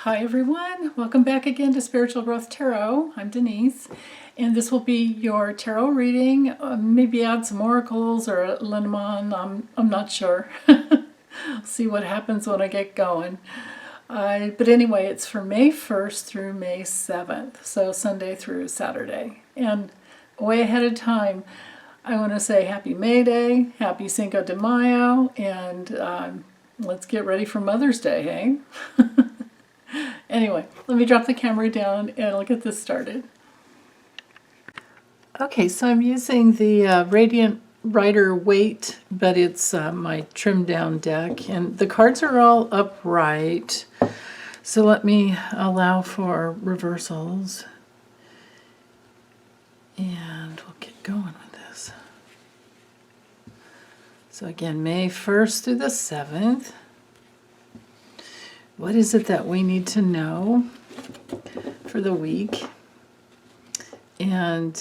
Hi everyone, welcome back again to Spiritual Growth Tarot. I'm Denise, and this will be your tarot reading. Maybe add some oracles or a Lenormand. I'm not sure. See what happens when I get going. But anyway, it's for May 1st through May 7th, so Sunday through Saturday. And way ahead of time, I want to say Happy May Day, Happy Cinco de Mayo, and let's get ready for Mother's Day, hey? Anyway, let me drop the camera down and I'll get this started. Okay, so I'm using the Radiant Rider Weight, but it's my trimmed down deck, and the cards are all upright. So let me allow for reversals, and we'll get going with this. So again, May 1st through the 7th. What is it that we need to know for the week? And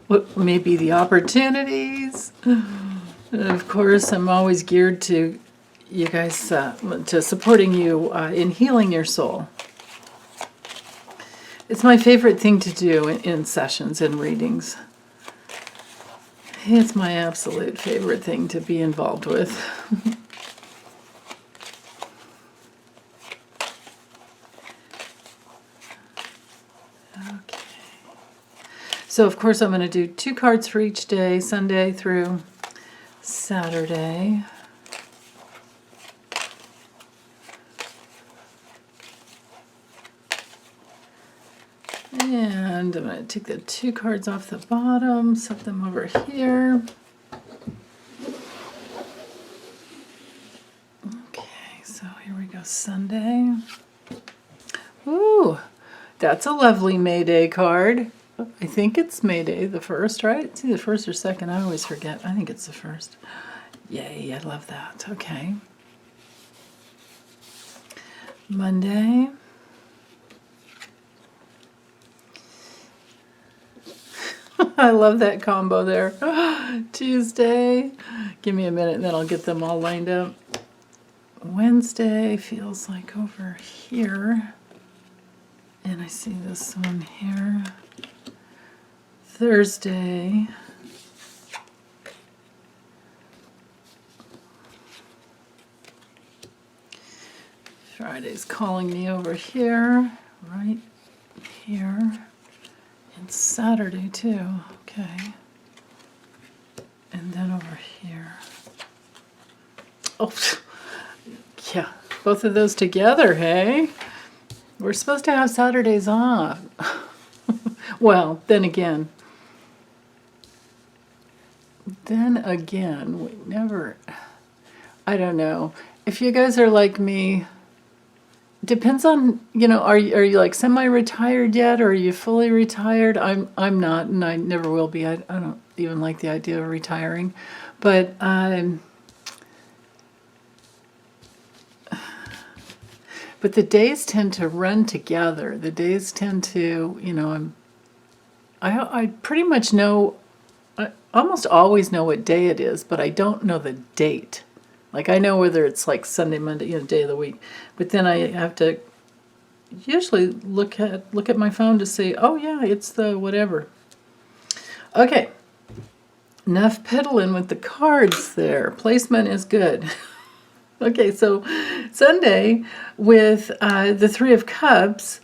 what may be the opportunities? Of course, I'm always geared to you guys, to supporting you in healing your soul. It's my favorite thing to do in sessions and readings. It's my absolute favorite thing to be involved with. Okay. So of course I'm going to do 2 cards for each day, Sunday through Saturday. And I'm going to take the 2 cards off the bottom, set them over here. Okay, so here we go, Sunday. Ooh, that's a lovely May Day card. I think it's May Day, the 1st, right? It's either 1st or 2nd. I always forget. I think it's the 1st. Yay, I love that. Okay. Monday. I love that combo there. Tuesday. Give me a minute and then I'll get them all lined up. Wednesday feels like over here. And I see this one here. Thursday. Friday's calling me over here. Right here. And Saturday too, okay. And then over here. Oh, yeah, both of those together, hey? We're supposed to have Saturdays off. Well, then again, we never, I don't know. If you guys are like me, depends on, are you like semi-retired yet, or are you fully retired? I'm not, and I never will be. I don't even like the idea of retiring, but the days tend to run together. The days tend to, I pretty much know, I almost always know what day it is, but I don't know the date. Like I know whether it's like Sunday, Monday, day of the week, but then I have to usually look at my phone to see, oh yeah, it's the whatever. Okay, enough piddling with the cards there. Placement is good. Okay, so Sunday with the 3 of Cups,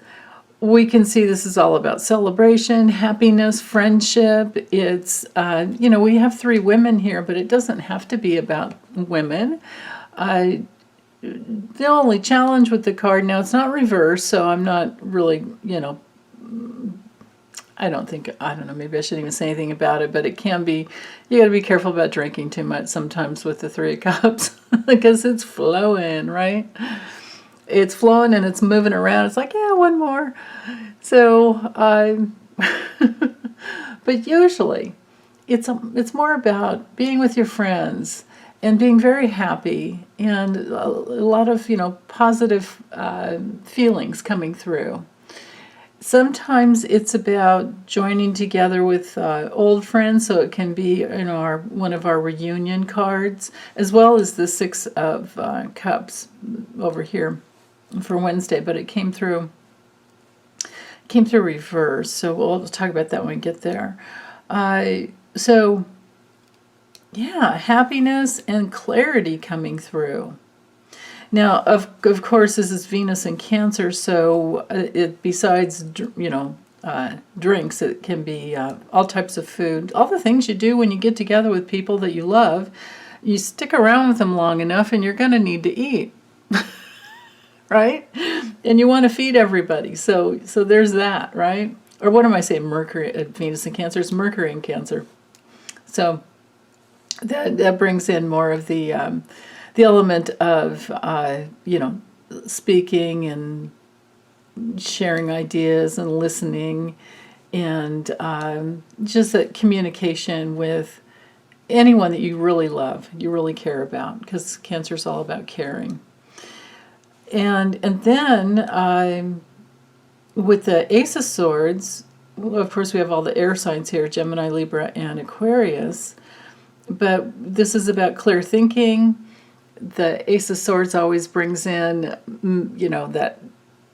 we can see this is all about celebration, happiness, friendship. It's, we have 3 women here, but it doesn't have to be about women. The only challenge with the card, now it's not reversed, so I'm not really, I don't know, maybe I shouldn't even say anything about it, but it can be, you got to be careful about drinking too much sometimes with the 3 of Cups, because it's flowing, right? It's flowing and it's moving around. It's like, yeah, one more. So, but usually it's more about being with your friends and being very happy and a lot of, positive feelings coming through. Sometimes it's about joining together with old friends, so it can be one of our reunion cards, as well as the Six of Cups over here for Wednesday. But it came through reverse, so we'll talk about that when we get there. So yeah, happiness and clarity coming through. Now, of course, this is Venus in Cancer, so besides, drinks, it can be all types of food, all the things you do when you get together with people that you love. You stick around with them long enough, and you're going to need to eat, right? And you want to feed everybody, so there's that, right? Or what am I saying? Venus in Cancer is Mercury in Cancer, so that brings in more of the element of, speaking and sharing ideas and listening, and just that communication with anyone that you really love, you really care about, because Cancer is all about caring. And then with the Ace of Swords, well, of course we have all the air signs here, Gemini, Libra, and Aquarius, but this is about clear thinking. The Ace of Swords always brings in, that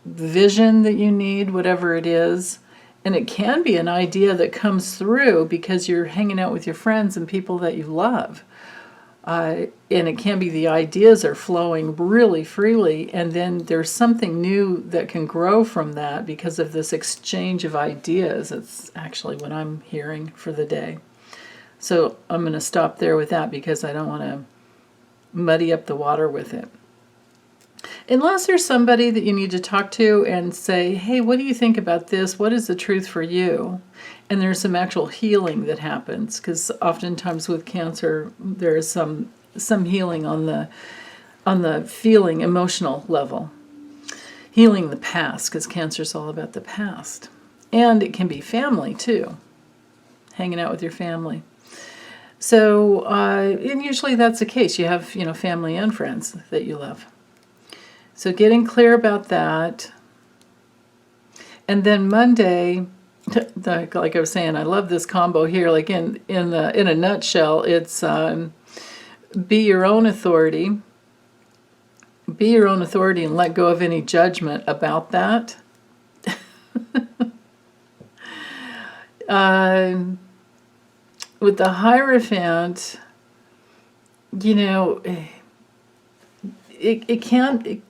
vision that you need, whatever it is. And it can be an idea that comes through because you're hanging out with your friends and people that you love. And it can be the ideas are flowing really freely, and then there's something new that can grow from that because of this exchange of ideas. It's actually what I'm hearing for the day. So I'm going to stop there with that because I don't want to muddy up the water with it. Unless there's somebody that you need to talk to and say, hey, what do you think about this? What is the truth for you? And there's some actual healing that happens, because oftentimes with Cancer, there is some healing on the feeling, emotional level. Healing the past, because Cancer is all about the past. And it can be family, too. Hanging out with your family. So, and usually that's the case. You have, family and friends that you love. So getting clear about that. And then Monday, like I was saying, I love this combo here. Like in a nutshell, it's be your own authority. Be your own authority and let go of any judgment about that. With the Hierophant, it can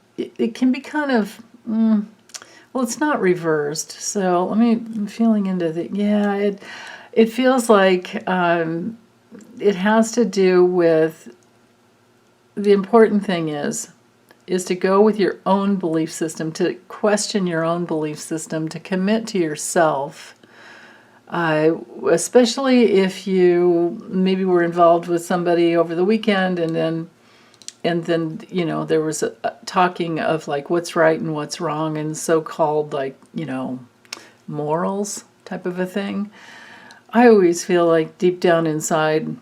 be kind of, well, it's not reversed. So I'm feeling into it feels like it has to do with, the important thing is to go with your own belief system, to question your own belief system, to commit to yourself. Especially if you maybe were involved with somebody over the weekend, and then there was a talking of like what's right and what's wrong, and so-called morals type of a thing. I always feel like deep down inside,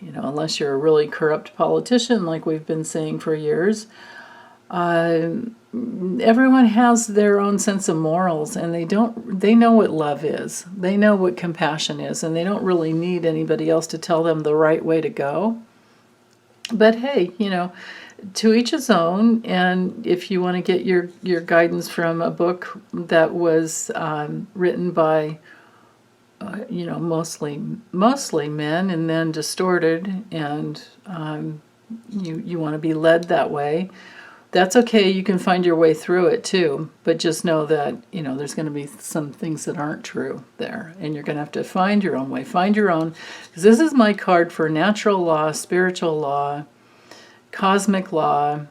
unless you're a really corrupt politician like we've been saying for years, everyone has their own sense of morals, and they know what love is. They know what compassion is, and they don't really need anybody else to tell them the right way to go. But hey, to each his own. And if you want to get your guidance from a book that was written by mostly men and then distorted, and you want to be led that way, that's okay. You can find your way through it too, but just know that there's going to be some things that aren't true there, and you're going to have to find your own way, find your own, because this is my card for natural law, spiritual law, cosmic law,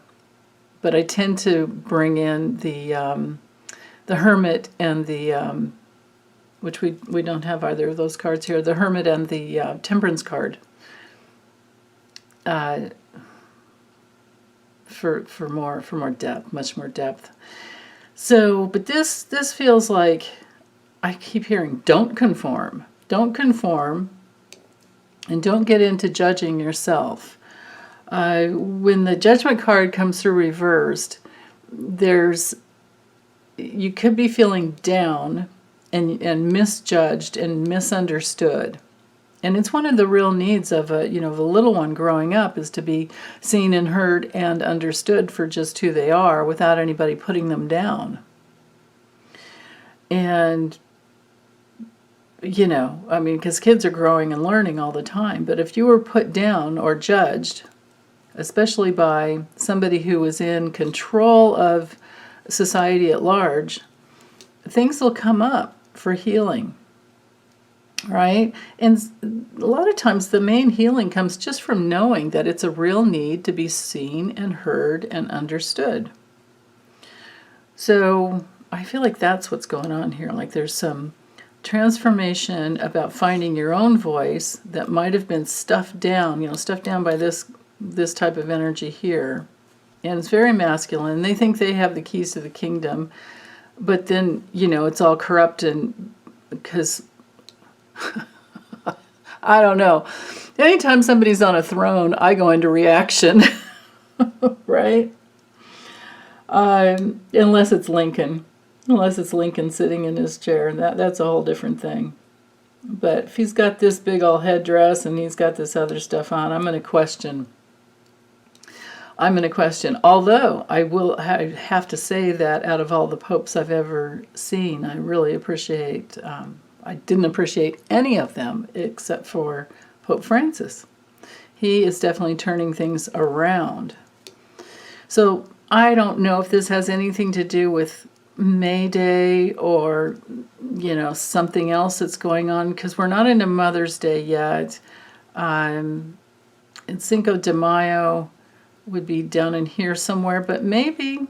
but I tend to bring in the Hermit and the which we don't have either of those cards here, the Hermit and the Temperance card. For more depth, much more depth. So, but this feels like, I keep hearing, don't conform, and don't get into judging yourself. When the Judgment card comes through reversed, there's you could be feeling down and misjudged and misunderstood. And it's one of the real needs of a little one growing up, is to be seen and heard and understood for just who they are without anybody putting them down. And, because kids are growing and learning all the time. But if you were put down or judged, especially by somebody who was in control of society at large, things will come up for healing. Right? And a lot of times the main healing comes just from knowing that it's a real need to be seen and heard and understood. So I feel like that's what's going on here. Like there's some transformation about finding your own voice that might have been stuffed down by this type of energy here. And it's very masculine. They think they have the keys to the kingdom. But then, it's all corrupt, and because I don't know. Anytime somebody's on a throne, I go into reaction, right? Unless it's Lincoln sitting in his chair, and that's a whole different thing. But if he's got this big old headdress and he's got this other stuff on, I'm going to question. Although I have to say that out of all the popes I've ever seen, I really appreciate. I didn't appreciate any of them except for Pope Francis. He is definitely turning things around. So I don't know if this has anything to do with May Day or, something else that's going on, because we're not into Mother's Day yet. And Cinco de Mayo would be down in here somewhere, but maybe,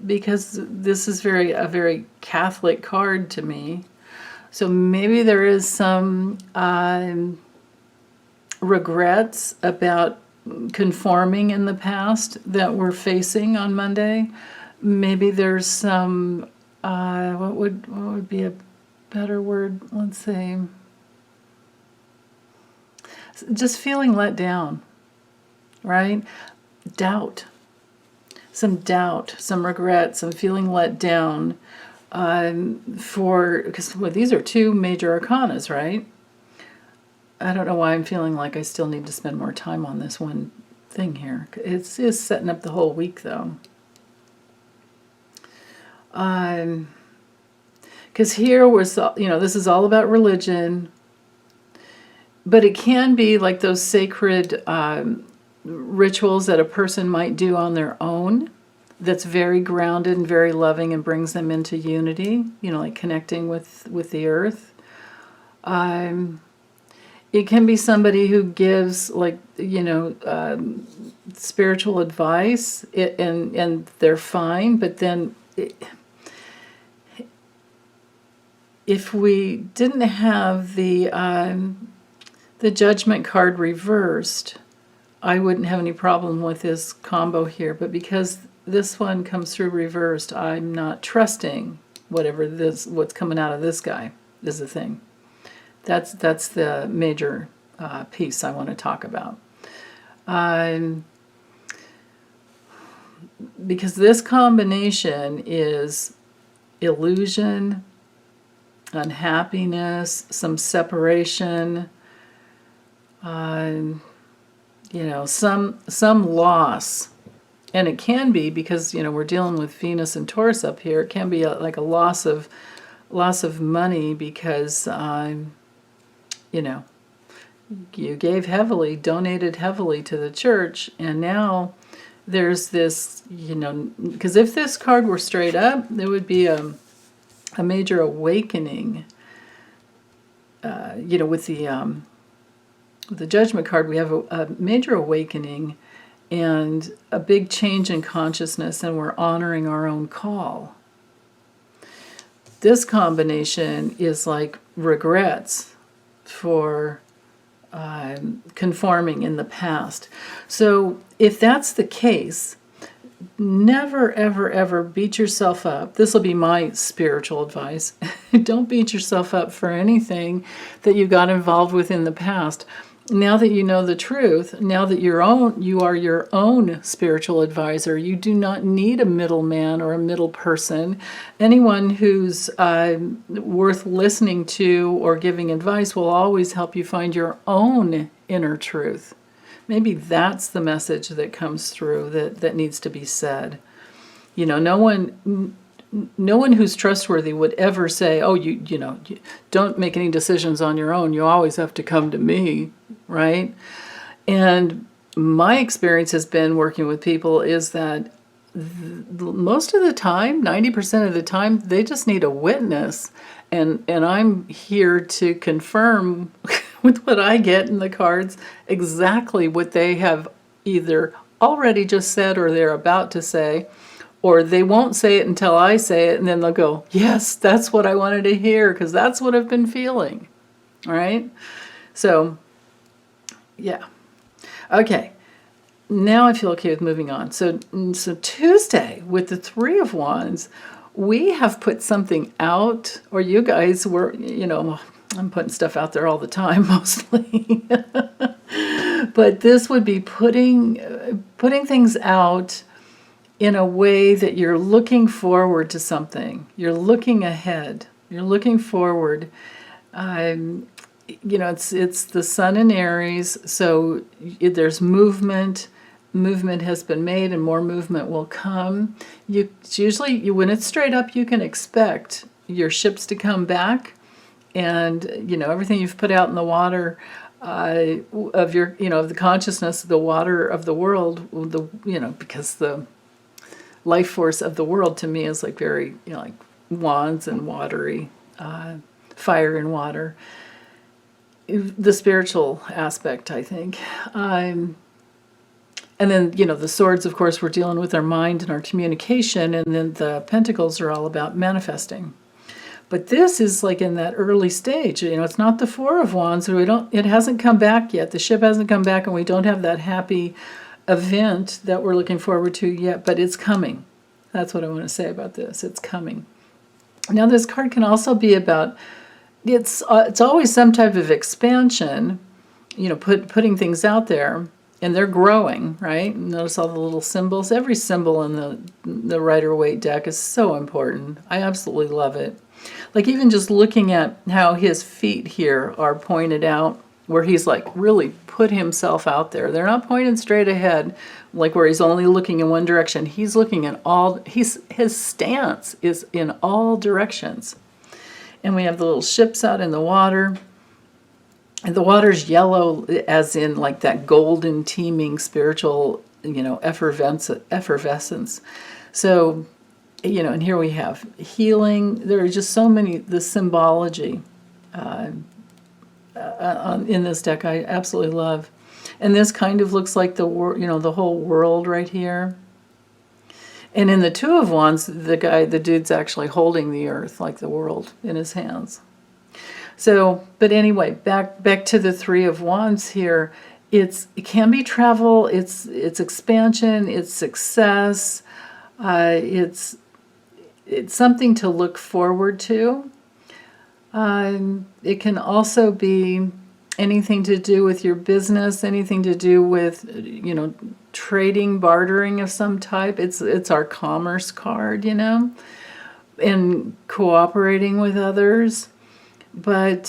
because this is a very Catholic card to me. So maybe there is some regrets about conforming in the past that we're facing on Monday. Maybe there's some, what would be a better word? Let's see. Just feeling let down, right? Some doubt, some regret, some feeling let down because these are two major arcanas, right? I don't know why I'm feeling like I still need to spend more time on this one thing here. It's setting up the whole week, though. Because here was, this is all about religion, but it can be like those sacred rituals that a person might do on their own that's very grounded and very loving and brings them into unity, like connecting with the earth. It can be somebody who gives spiritual advice, and they're fine, but then if we didn't have the judgment card reversed, I wouldn't have any problem with this combo here. But because this one comes through reversed, I'm not trusting what's coming out of this guy is the thing. That's the major piece I want to talk about. Because this combination is illusion, unhappiness, some separation, some loss. And it can be because, we're dealing with Venus and Taurus up here. It can be like a loss of money because, you gave heavily, donated heavily to the church, and now there's this, because if this card were straight up, there would be a major awakening. With the Judgment card, we have a major awakening and a big change in consciousness, and we're honoring our own call. This combination is like regrets for conforming in the past. So if that's the case, never, ever, ever beat yourself up. This will be my spiritual advice. Don't beat yourself up for anything that you got involved with in the past. Now that you know the truth, now that you are your own spiritual advisor, you do not need a middleman or a middle person. Anyone who's worth listening to or giving advice will always help you find your own inner truth. Maybe that's the message that comes through that needs to be said. You know, no one who's trustworthy would ever say, "Oh, you know, don't make any decisions on your own. You always have to come to me," right? And my experience has been working with people is that most of the time, 90% of the time, they just need a witness. And I'm here to confirm with what I get in the cards exactly what they have either already just said or they're about to say, or they won't say it until I say it, and then they'll go, yes, that's what I wanted to hear, because that's what I've been feeling, all right? So, yeah. Okay, now I feel okay with moving on. So Tuesday, with the Three of Wands, we have put something out, or you guys were, you know, I'm putting stuff out there all the time, mostly. But this would be putting things out in a way that you're looking forward to something. You're looking ahead. You're looking forward. You know, it's the sun in Aries, so there's movement. Movement has been made, and more movement will come. It's usually, when it's straight up, you can expect your ships to come back, and you know everything you've put out in the water of your, you know, the consciousness, the water of the world. You know, because the life force of the world to me is like very, you know, like wands and watery, fire and water. The spiritual aspect, I think. And then, you know, the swords, of course, we're dealing with our mind and our communication, and then the pentacles are all about manifesting. But this is like in that early stage. You know, it's not the Four of Wands. It hasn't come back yet. The ship hasn't come back, and we don't have that happy event that we're looking forward to yet, but it's coming. That's what I want to say about this. It's coming. Now, this card can also be about, it's always some type of expansion, you know, putting things out there, and they're growing, right? Notice all the little symbols. Every symbol in the Rider-Waite deck is so important. I absolutely love it. Like even just looking at how his feet here are pointed out, where he's like really put himself out there. They're not pointed straight ahead, like where he's only looking in one direction. He's looking in all, his stance is in all directions. And we have the little ships out in the water. And the water's yellow, as in like that golden, teeming, spiritual, you know, effervescence. So, you know, and here we have healing. There are just so many, the symbology in this deck I absolutely love. And this kind of looks like the whole world right here. And in the Two of Wands, the dude's actually holding the earth, like the world, in his hands. So, but anyway, back to the Three of Wands here. It can be travel, it's expansion, it's success, it's something to look forward to. It can also be anything to do with your business, anything to do with, you know, trading, bartering of some type. It's our commerce card, you know, and cooperating with others. But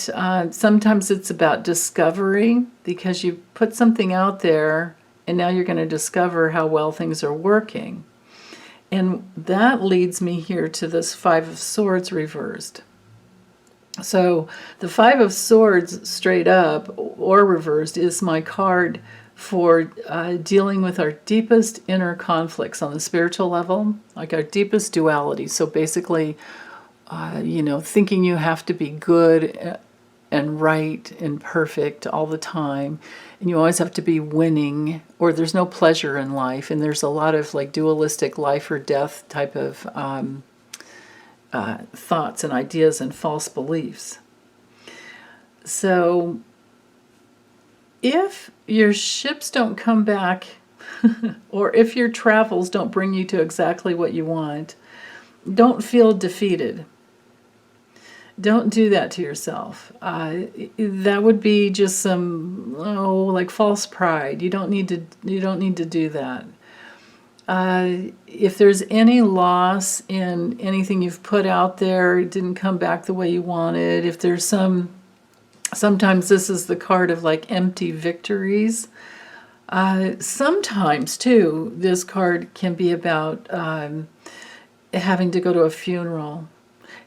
sometimes it's about discovery, because you put something out there and now you're going to discover how well things are working. And that leads me here to this Five of Swords reversed. So the Five of Swords straight up or reversed is my card for dealing with our deepest inner conflicts on the spiritual level, like our deepest duality. So basically, you know, thinking you have to be good and right and perfect all the time, and you always have to be winning, or there's no pleasure in life, and there's a lot of like dualistic life or death type of thoughts and ideas and false beliefs. So if your ships don't come back or if your travels don't bring you to exactly what you want, don't feel defeated. Don't do that to yourself. That would be just some like false pride. You don't need to. You don't need to do that. If there's any loss in anything you've put out there, it didn't come back the way you wanted. If there's sometimes this is the card of like empty victories. Sometimes too, this card can be about having to go to a funeral.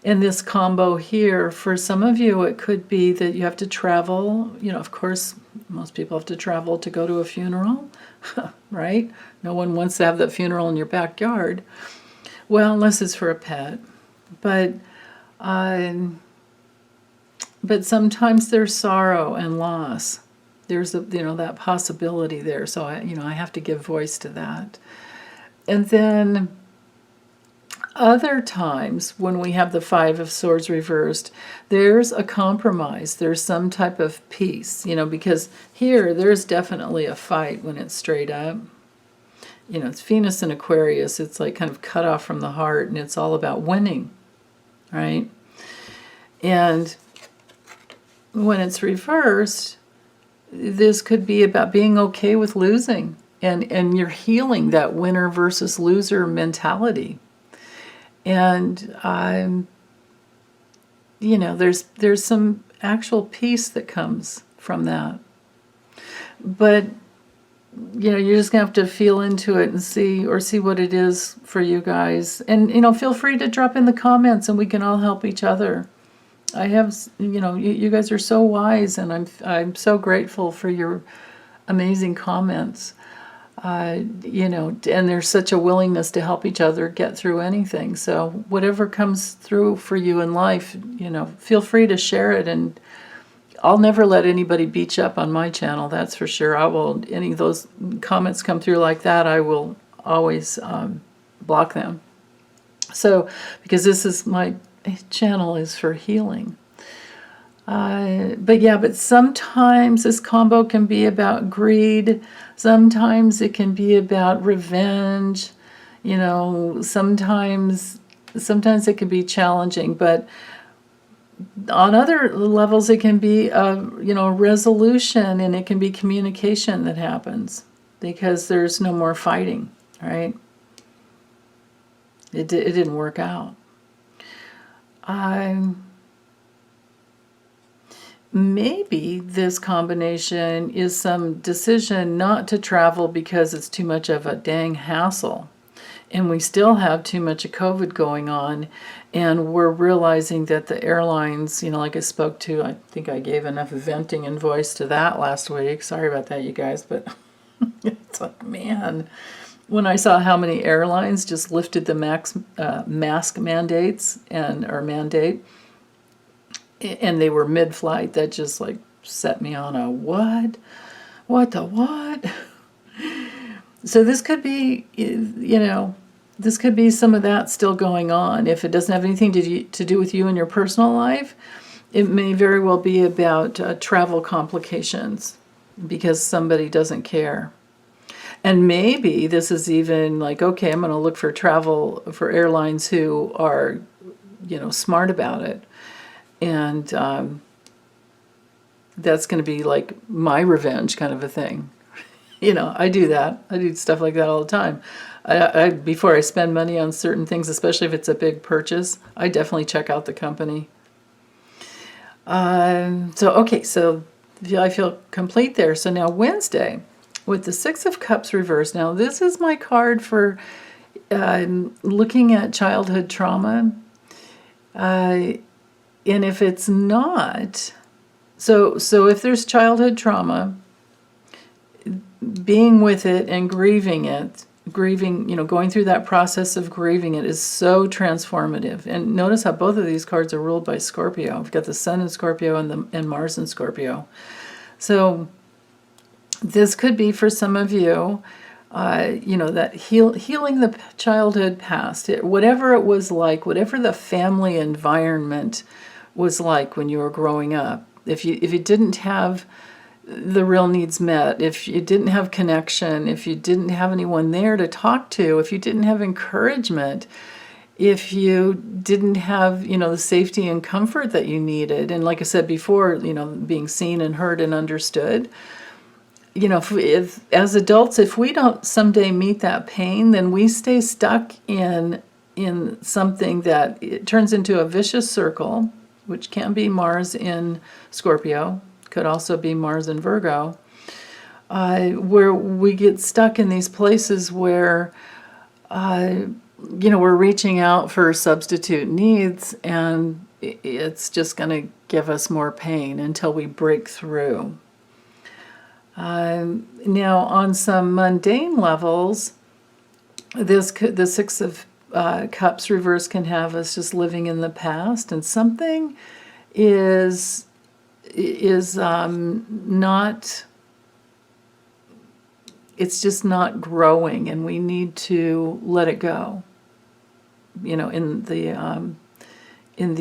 In this combo here, for some of you, it could be that you have to travel. Of course, most people have to travel to go to a funeral, right? No one wants to have that funeral in your backyard. Well, unless it's for a pet. But sometimes there's sorrow and loss. There's that possibility there. So I have to give voice to that. And then other times when we have the Five of Swords reversed, there's a compromise. There's some type of peace, because here there's definitely a fight when it's straight up. It's Venus in Aquarius. It's like kind of cut off from the heart, and it's all about winning, right? And when it's reversed, this could be about being okay with losing, and you're healing that winner versus loser mentality. And there's some actual peace that comes from that. But you're just gonna have to feel into it and see what it is for you guys. And feel free to drop in the comments, and we can all help each other. I have, you guys are so wise, and I'm so grateful for your amazing comments. And there's such a willingness to help each other get through anything. So whatever comes through for you in life, feel free to share it. And I'll never let anybody beat you up on my channel, that's for sure. Any of those comments come through like that, I will always block them. So, because this is my channel is for healing. But sometimes this combo can be about greed. Sometimes it can be about revenge. Sometimes it can be challenging. But on other levels, it can be a resolution, and it can be communication that happens because there's no more fighting, right? It didn't work out. Maybe this combination is some decision not to travel because it's too much of a dang hassle. And we still have too much of COVID going on. And we're realizing that the airlines, like I spoke to, I think I gave enough venting and voice to that last week. Sorry about that, you guys. But it's like, man, when I saw how many airlines just lifted the mask mandates or mandate, and they were mid-flight, that just like set me on a what the what? So this could be, this could be some of that still going on. If it doesn't have anything to do with you in your personal life, it may very well be about travel complications because somebody doesn't care. And maybe this is even like, okay, I'm going to look for travel for airlines who are, smart about it. And that's going to be like my revenge kind of a thing. I do that. I do stuff like that all the time. Before I spend money on certain things, especially if it's a big purchase, I definitely check out the company. So I feel complete there. So now Wednesday, with the Six of Cups reversed. Now this is my card for looking at childhood trauma. And if it's not, so if there's childhood trauma, being with it and grieving, going through that process of grieving it is so transformative. And notice how both of these cards are ruled by Scorpio. We've got the Sun in Scorpio and Mars in Scorpio. So this could be for some of you, that healing the childhood past, whatever it was like, whatever the family environment was like when you were growing up. If you didn't have the real needs met, if you didn't have connection, if you didn't have anyone there to talk to, if you didn't have encouragement, if you didn't have, the safety and comfort that you needed. And like I said before, being seen and heard and understood. If as adults, if we don't someday meet that pain, then we stay stuck in something that it turns into a vicious circle, which can be Mars in Scorpio, could also be Mars in Virgo, where we get stuck in these places where, we're reaching out for substitute needs, and it's just going to give us more pain until we break through. Now, on some mundane levels, the Six of Cups reverse can have us just living in the past, and something is not. It's just not growing, and we need to let it go. In the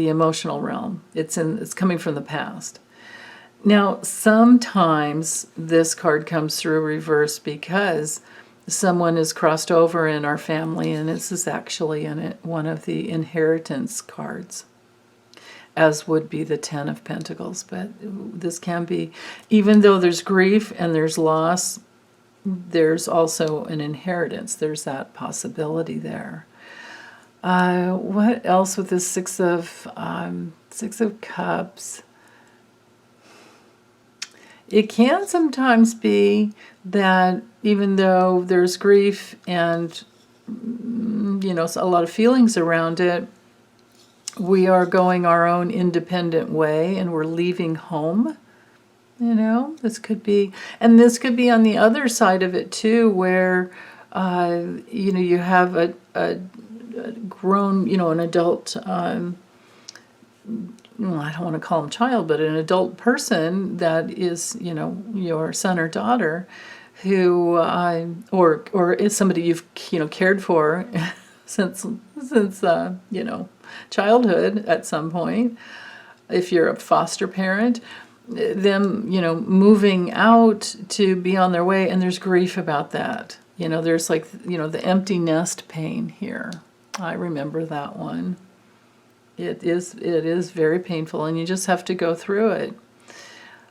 emotional realm, it's coming from the past. Now, sometimes this card comes through reverse because someone is crossed over in our family, and this is actually one of the inheritance cards, as would be the Ten of Pentacles. But this can be, even though there's grief and there's loss, there's also an inheritance. There's that possibility there. What else with this Six of Cups? It can sometimes be that even though there's grief and, a lot of feelings around it, we are going our own independent way and we're leaving home. This could be on the other side of it too, where, you have a grown, an adult, I don't want to call them child, but an adult person that is, your son or daughter, who, or is somebody you've, cared for since childhood at some point. If you're a foster parent, them, moving out to be on their way, and there's grief about that. There's the empty nest pain here. I remember that one. It is very painful, and you just have to go through it.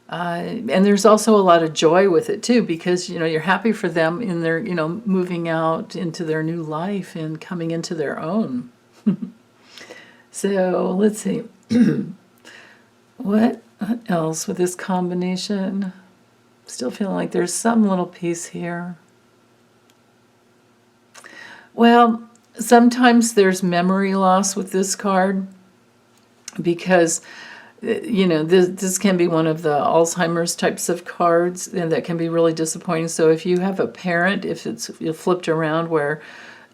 And there's also a lot of joy with it too, because you're happy for them in their moving out into their new life and coming into their own. So let's see, what else with this combination? Still feeling like there's some little piece here. Well, sometimes there's memory loss with this card, because this can be one of the Alzheimer's types of cards, and that can be really disappointing. So if you have a parent, if it's flipped around where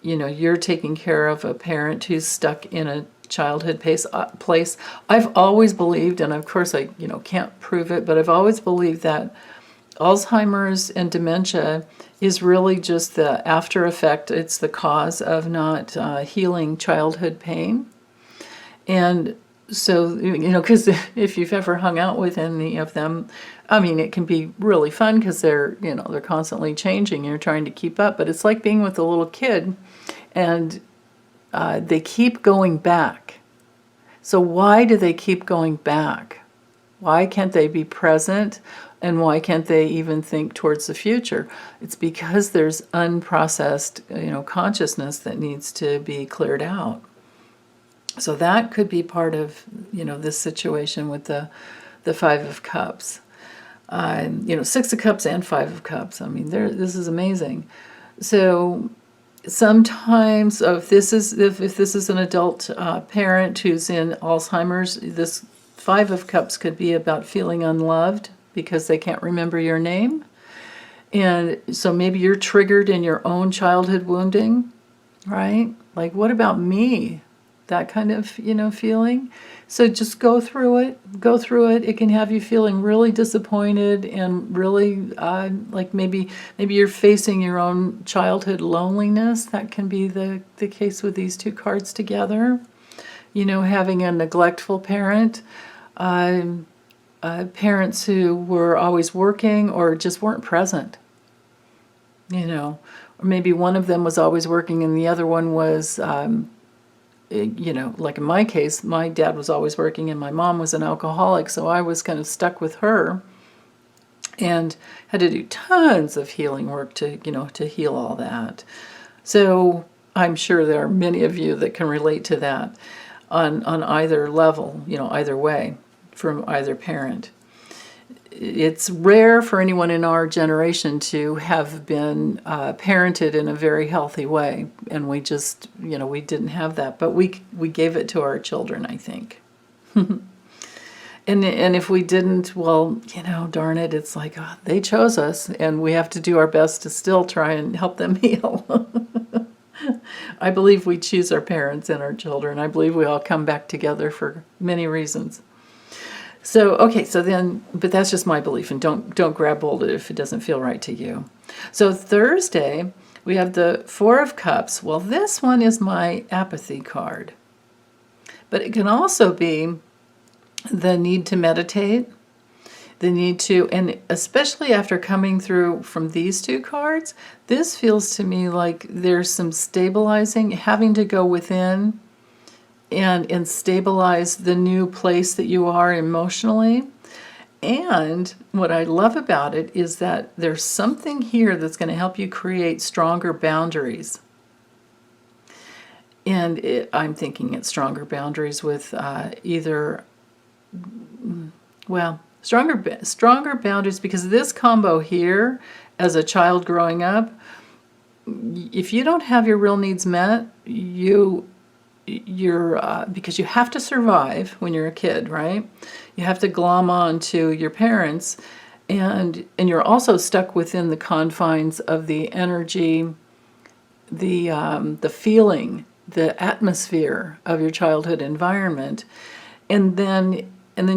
you're taking care of a parent who's stuck in a childhood place, I've always believed, and of course I can't prove it, but I've always believed that Alzheimer's and dementia is really just the after effect. It's the cause of not healing childhood pain. And so, because if you've ever hung out with any of them, it can be really fun because they're constantly changing. You're trying to keep up, but it's like being with a little kid, and they keep going back. So why do they keep going back? Why can't they be present? And why can't they even think towards the future? It's because there's unprocessed, consciousness that needs to be cleared out. So that could be part of, this situation with the Five of Cups. Six of Cups and Five of Cups. This is amazing. So sometimes, if this is an adult parent who's in Alzheimer's, this Five of Cups could be about feeling unloved because they can't remember your name. And so maybe you're triggered in your own childhood wounding, right? Like, what about me? That kind of, feeling. So just go through it. It can have you feeling really disappointed and really like maybe you're facing your own childhood loneliness. That can be the case with these two cards together. Having a neglectful parent, parents who were always working or just weren't present. Or maybe one of them was always working and the other one was like in my case, my dad was always working and my mom was an alcoholic, so I was kind of stuck with her and had to do tons of healing work to heal all that. So I'm sure there are many of you that can relate to that on either level, either way, from either parent. It's rare for anyone in our generation to have been parented in a very healthy way, and we just, we didn't have that, but we gave it to our children, I think. And if we didn't, well, darn it, it's like, oh, they chose us, and we have to do our best to still try and help them heal. I believe we choose our parents and our children. I believe we all come back together for many reasons. So, okay, but that's just my belief, and don't grab hold of it if it doesn't feel right to you. So Thursday, we have the Four of Cups. Well, this one is my apathy card. But it can also be the need to meditate, the need to, and especially after coming through from these two cards, this feels to me like there's some stabilizing, having to go within and stabilize the new place that you are emotionally. And what I love about it is that there's something here that's going to help you create stronger boundaries. And I'm thinking it's stronger boundaries with stronger boundaries, because this combo here, as a child growing up, if you don't have your real needs met, you're because you have to survive when you're a kid, right? You have to glom on to your parents, and you're also stuck within the confines of the energy, the feeling, the atmosphere of your childhood environment, and then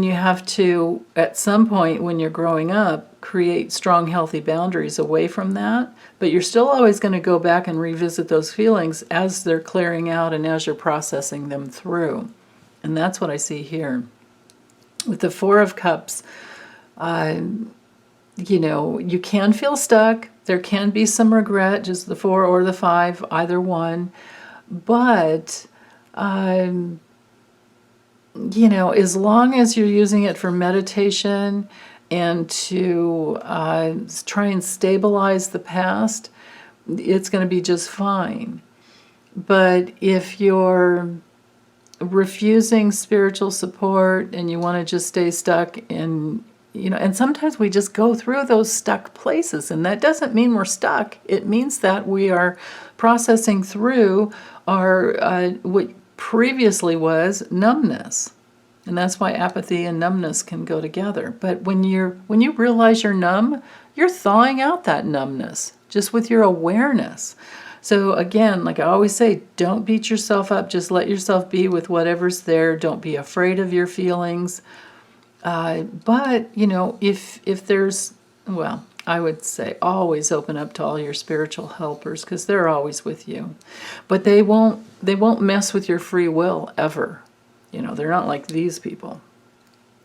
you have to, at some point when you're growing up, create strong, healthy boundaries away from that. But you're still always going to go back and revisit those feelings as they're clearing out and as you're processing them through. And that's what I see here. With the Four of Cups, you can feel stuck. There can be some regret, just the 4 or the 5, either one. But as long as you're using it for meditation and to try and stabilize the past, it's going to be just fine. But if you're refusing spiritual support and you want to just stay stuck in, and sometimes we just go through those stuck places, and that doesn't mean we're stuck. It means that we are processing through our what previously was numbness. And that's why apathy and numbness can go together. But when you realize you're numb, you're thawing out that numbness just with your awareness. So again, like I always say, don't beat yourself up. Just let yourself be with whatever's there. Don't be afraid of your feelings. But if there's, well, I would say always open up to all your spiritual helpers, because they're always with you. But they won't mess with your free will ever. They're not like these people.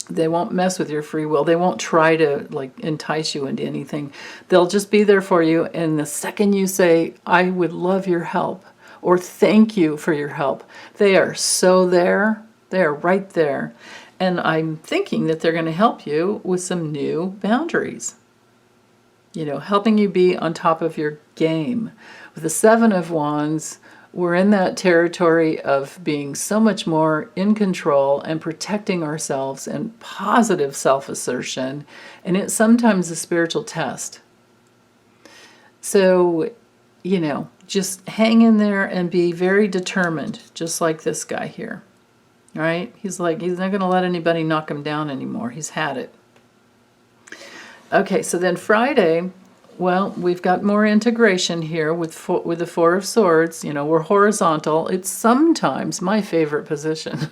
They won't mess with your free will. They won't try to entice you into anything. They'll just be there for you. And the second you say, I would love your help, or thank you for your help, they are so there. They are right there. And I'm thinking that they're going to help you with some new boundaries. Helping you be on top of your game. With the 7 of Wands, we're in that territory of being so much more in control and protecting ourselves and positive self-assertion. And it's sometimes a spiritual test. So, just hang in there and be very determined, just like this guy here. Right? He's not going to let anybody knock him down anymore. He's had it. Okay, so then Friday, well, we've got more integration here with the 4 of Swords. We're horizontal. It's sometimes my favorite position.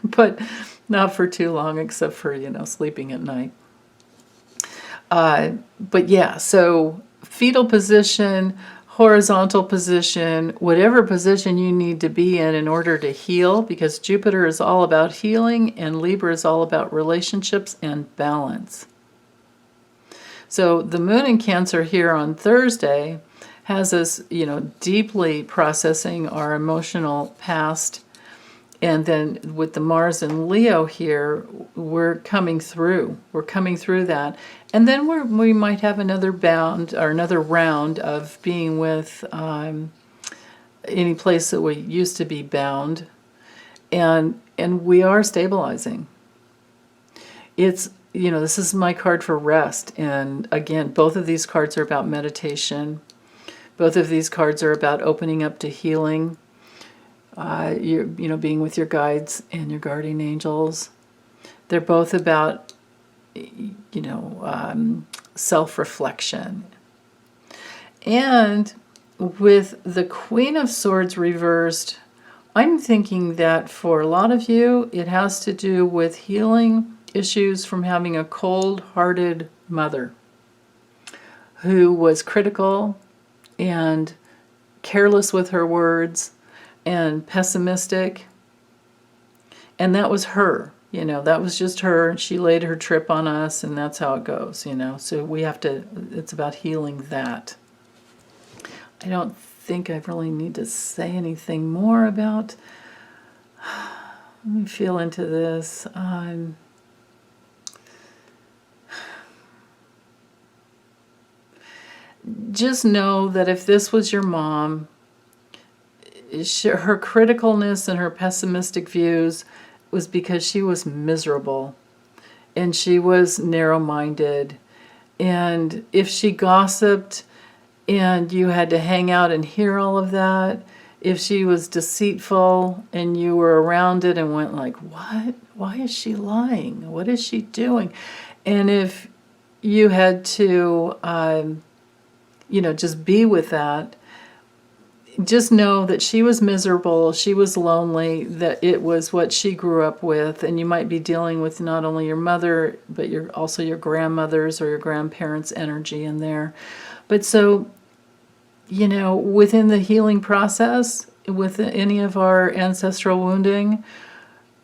But not for too long, except for, sleeping at night. But yeah, so fetal position, horizontal position, whatever position you need to be in order to heal, because Jupiter is all about healing and Libra is all about relationships and balance. So the moon in Cancer here on Thursday has us, deeply processing our emotional past. And then with the Mars and Leo here, we're coming through. We're coming through that. And then we might have another bound or another round of being with any place that we used to be bound. And we are stabilizing. It's, this is my card for rest. And again, both of these cards are about meditation. Both of these cards are about opening up to healing. Being with your guides and your guardian angels. They're both about, self-reflection. And with the Queen of Swords reversed, I'm thinking that for a lot of you, it has to do with healing issues from having a cold-hearted mother who was critical and careless with her words and pessimistic. And that was her, that was just her. And she laid her trip on us, and that's how it goes, So we have to, it's about healing that. I don't think I really need to say anything more about, let me feel into this. Just know that if this was your mom, her criticalness and her pessimistic views was because she was miserable and she was narrow-minded. And if she gossiped and you had to hang out and hear all of that, if she was deceitful and you were around it and went like, what? Why is she lying? What is she doing? And if you had to, just be with that, just know that she was miserable, she was lonely, that it was what she grew up with, and you might be dealing with not only your mother, but also your grandmother's or your grandparents' energy in there. But so, within the healing process, with any of our ancestral wounding,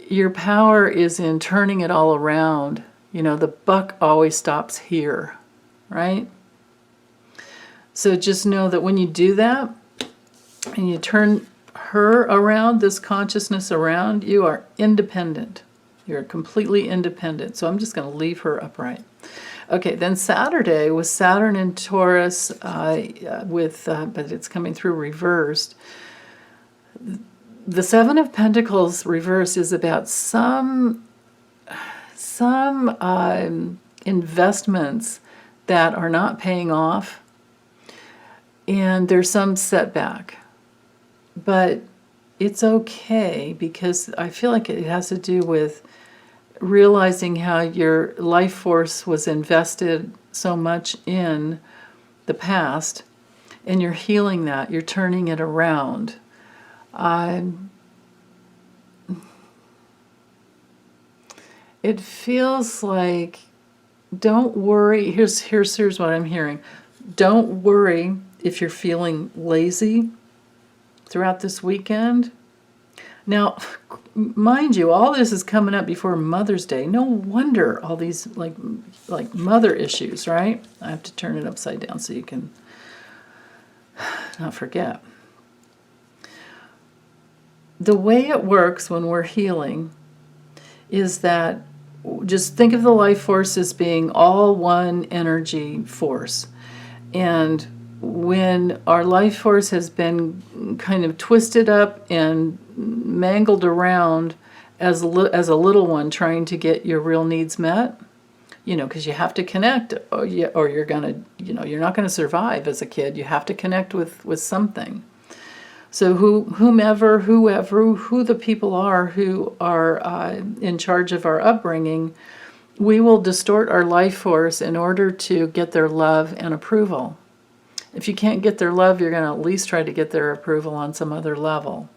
your power is in turning it all around. The buck always stops here, right? So just know that when you do that, and you turn her around, this consciousness around, you are independent. You're completely independent. So I'm just going to leave her upright. Okay, then Saturday was Saturn in Taurus, but it's coming through reversed. The Seven of Pentacles reversed is about some investments that are not paying off, and there's some setback. But it's okay, because I feel like it has to do with realizing how your life force was invested so much in the past, and you're healing that, you're turning it around. It feels like, don't worry, here's what I'm hearing. Don't worry if you're feeling lazy throughout this weekend. Now, mind you, all this is coming up before Mother's Day. No wonder all these like mother issues, right? I have to turn it upside down so you can not forget. The way it works when we're healing is that just think of the life force as being all one energy force. And when our life force has been kind of twisted up and mangled around as a little one trying to get your real needs met, because you have to connect, or you're gonna, you're not gonna survive as a kid. You have to connect with something. So who the people are who are in charge of our upbringing, we will distort our life force in order to get their love and approval. If you can't get their love, you're going to at least try to get their approval on some other level.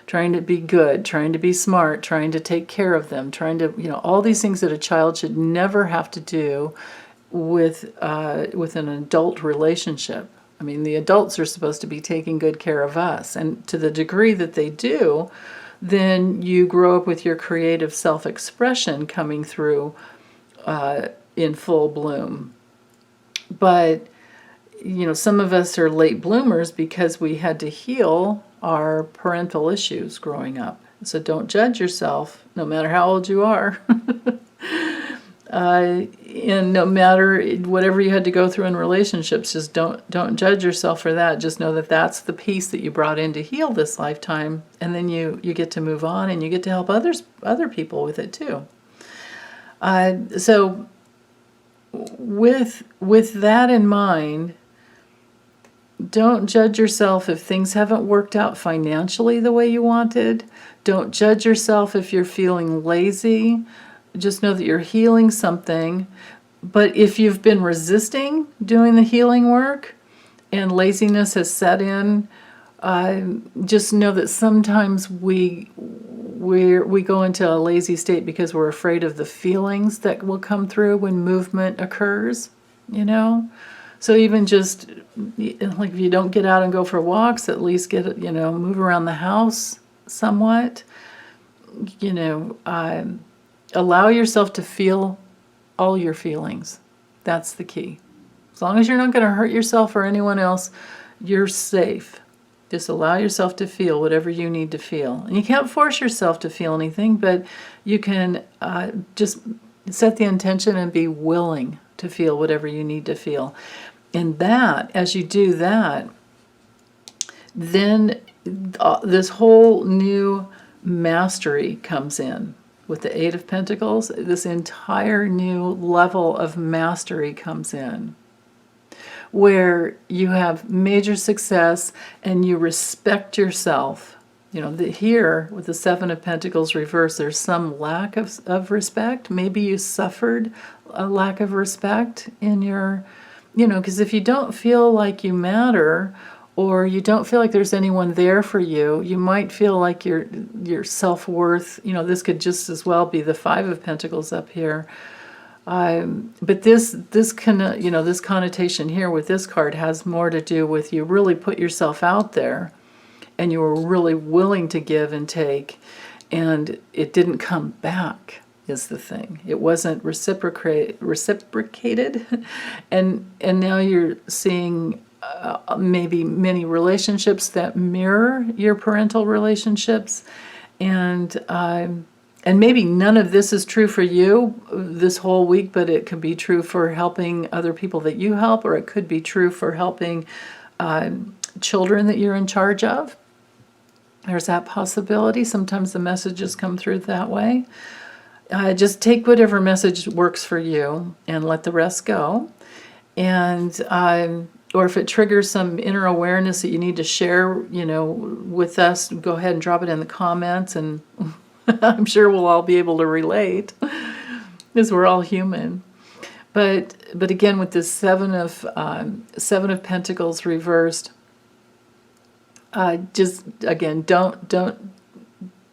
Trying to be good, trying to be smart, trying to take care of them, trying to, all these things that a child should never have to do with an adult relationship. I mean, the adults are supposed to be taking good care of us. And to the degree that they do, then you grow up with your creative self-expression coming through in full bloom. But some of us are late bloomers because we had to heal our parental issues growing up. So don't judge yourself, no matter how old you are. And no matter whatever you had to go through in relationships, just don't judge yourself for that. Just know that that's the piece that you brought in to heal this lifetime, and then you get to move on, and you get to help other people with it too. So with that in mind, don't judge yourself if things haven't worked out financially the way you wanted. Don't judge yourself if you're feeling lazy. Just know that you're healing something. But if you've been resisting doing the healing work and laziness has set in, just know that sometimes we go into a lazy state because we're afraid of the feelings that will come through when movement occurs, So even just, like, if you don't get out and go for walks, at least move around the house somewhat. Allow yourself to feel all your feelings. That's the key. As long as you're not going to hurt yourself or anyone else, you're safe. Just allow yourself to feel whatever you need to feel. And you can't force yourself to feel anything, but you can just set the intention and be willing to feel whatever you need to feel. And that, as you do that, then this whole new mastery comes in. With the Eight of Pentacles, this entire new level of mastery comes in, where you have major success and you respect yourself. Here with the Seven of Pentacles reversed, there's some lack of respect. Maybe you suffered a lack of respect in your, because if you don't feel like you matter, or you don't feel like there's anyone there for you, you might feel like your self-worth, this could just as well be the Five of Pentacles up here. But this connotation here with this card has more to do with you really put yourself out there, and you were really willing to give and take, and it didn't come back is the thing. It wasn't reciprocated, and now you're seeing maybe many relationships that mirror your parental relationships, and maybe none of this is true for you this whole week, but it could be true for helping other people that you help, or it could be true for helping children that you're in charge of. There's that possibility. Sometimes the messages come through that way. Just take whatever message works for you and let the rest go. And or if it triggers some inner awareness that you need to share, with us, go ahead and drop it in the comments, and I'm sure we'll all be able to relate, because we're all human. But again, with this Seven of Pentacles reversed, just again, don't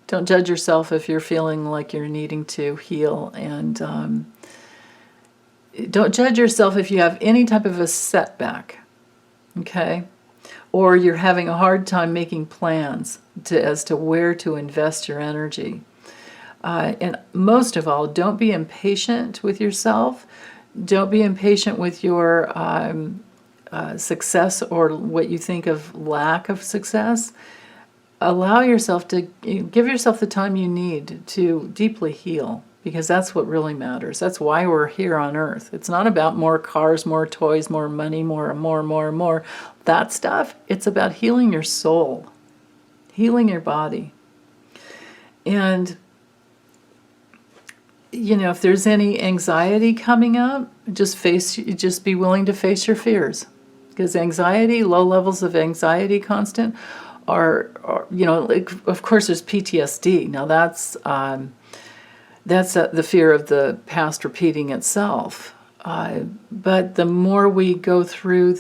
judge yourself if you're feeling like you're needing to heal, and don't judge yourself if you have any type of a setback. Okay, or you're having a hard time making plans as to where to invest your energy. And most of all, don't be impatient with yourself. Don't be impatient with your success or what you think of lack of success. Allow yourself to give yourself the time you need to deeply heal, because that's what really matters. That's why we're here on Earth. It's not about more cars, more toys, more money, more. That stuff, it's about healing your soul, healing your body. And, if there's any anxiety coming up, just be willing to face your fears. Because anxiety, low levels of anxiety constant are of course there's PTSD. Now that's the fear of the past repeating itself. But the more we go through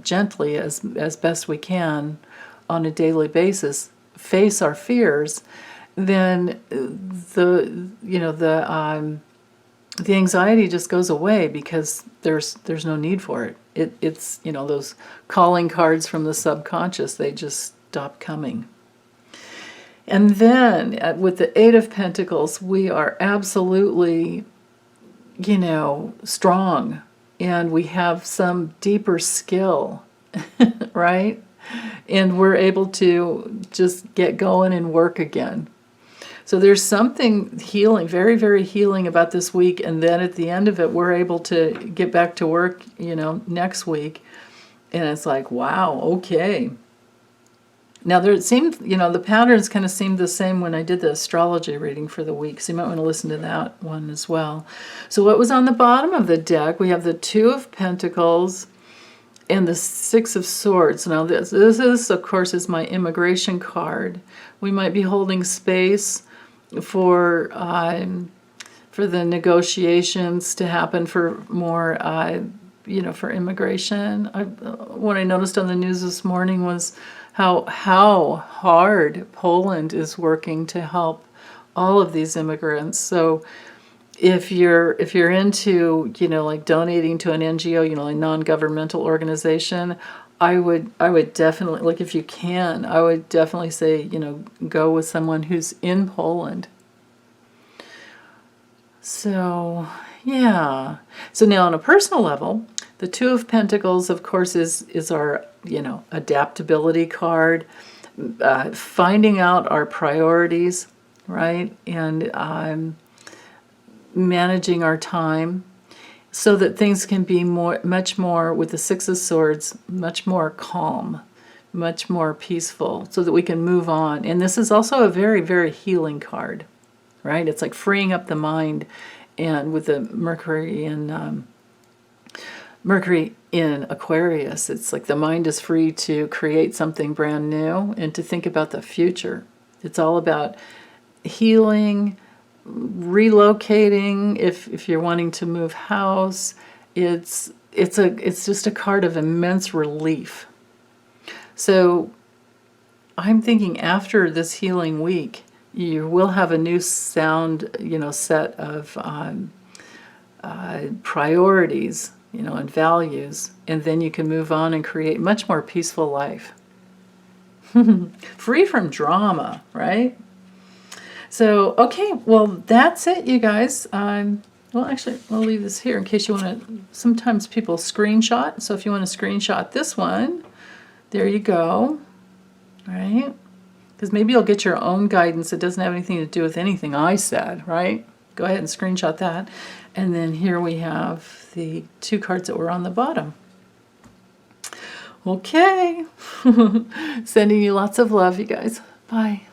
gently as best we can on a daily basis, face our fears, then the anxiety just goes away, because there's no need for it. It's those calling cards from the subconscious, they just stop coming. And then with the Eight of Pentacles, we are absolutely, strong. and we have some deeper skill, right? And we're able to just get going and work again. So there's something healing, very, very healing about this week. And then at the end of it, we're able to get back to work, next week. And it's like, wow, okay. Now there seemed, the patterns kind of seemed the same when I did the astrology reading for the week. So you might want to listen to that one as well. So what was on the bottom of the deck? We have the Two of Pentacles and the Six of Swords. Now this is, of course, is my immigration card. We might be holding space for the negotiations to happen for more, for immigration. What I noticed on the news this morning was how hard Poland is working to help all of these immigrants. So if you're into, like donating to an NGO, a non-governmental organization, I would definitely, like, if you can, I would definitely say, go with someone who's in Poland. So, yeah. So now on a personal level, the Two of Pentacles, of course, is our, adaptability card, finding out our priorities, right? And managing our time, so that things can be much more, with the Six of Swords, much more calm, much more peaceful, so that we can move on. And this is also a very, very healing card, right? It's like freeing up the mind. And with the Mercury in Aquarius, it's like the mind is free to create something brand new and to think about the future. It's all about healing, relocating. If you're wanting to move house, it's just a card of immense relief. So I'm thinking after this healing week, you will have a new sound, set of priorities, and values, and then you can move on and create much more peaceful life. Free from drama, right? So, okay, well, that's it, you guys. Well, actually, I'll leave this here in case you want to, sometimes people screenshot. So if you want to screenshot this one, there you go, right? Because maybe you'll get your own guidance that doesn't have anything to do with anything I said, right? Go ahead and screenshot that. And then here we have the two cards that were on the bottom. Okay. Sending you lots of love, you guys. Bye.